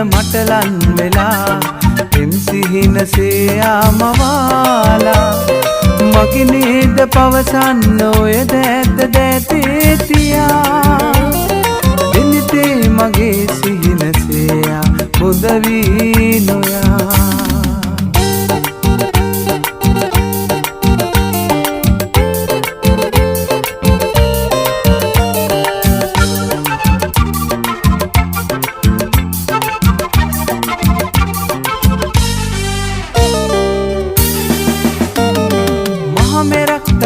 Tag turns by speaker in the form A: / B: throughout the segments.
A: මට ලන් වෙලා පෙම් සිහිනසේ ආමවාලා මගේ නේද පවසන්න ඔය දැත දැතේ තියා දිනිතේ මගේ සිහිනසේ ආ හොඳ වී නොයා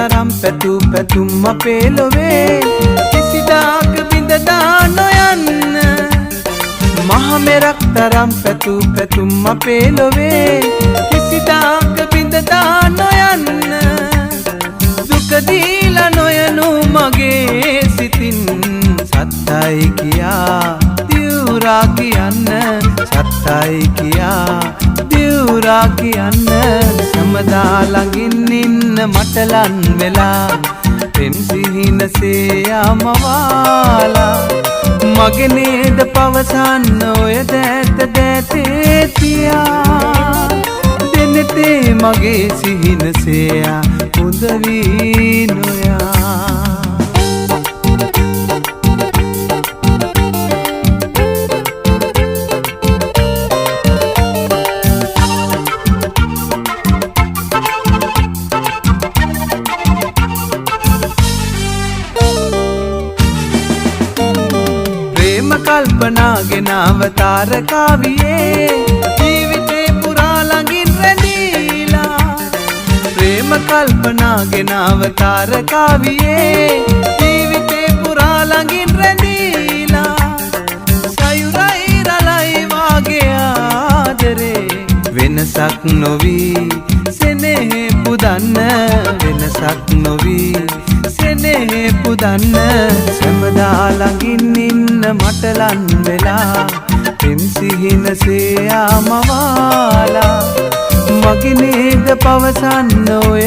A: තරම් පැතු පැතුම් අපේ ලොවේ කිසිදාක බිඳදා නොයන්න මහ මෙරක් තරම් පැතු පැතුම් අපේ ලොවේ කිසිදාක බිඳදා නොයන්න දුක දීලා නොයනු මගේ සිතින් සත්තයි කියා දිවුරා කියන්න සත්තයි කියා දිවුරා කියන්න සමදා ළඟින් ඉන්න මට ලන් වෙලා පෙම් සිහිනසේ ආමවාලා මගේ නේද පවසන්න ඔය දැත දැතේ තියා දෙනෙතේ මගේ සිහිනසේ ආ හොඳ වී නොයා කල්පනාගෙන අවතාර කාවියේ ජීවිතේ පුරා ළඟින් රැඳීලා ප්‍රේම කල්පනාගෙන අවතාර කාවියේ ජීවිතේ පුරා ළඟින් රැඳීලා සයුරයි රලයි වාගේ ආදරේ වෙනසක් නොවී සෙනෙහෙ පුදන්න වෙනසක් නොවී සෙනෙහෙ පුදන්න සමදා ළඟින් ඉන්න මට ලන් වෙලා පෙම් සිහිනසේ ආමවාලා මගේ නේද පවසන්න ඔය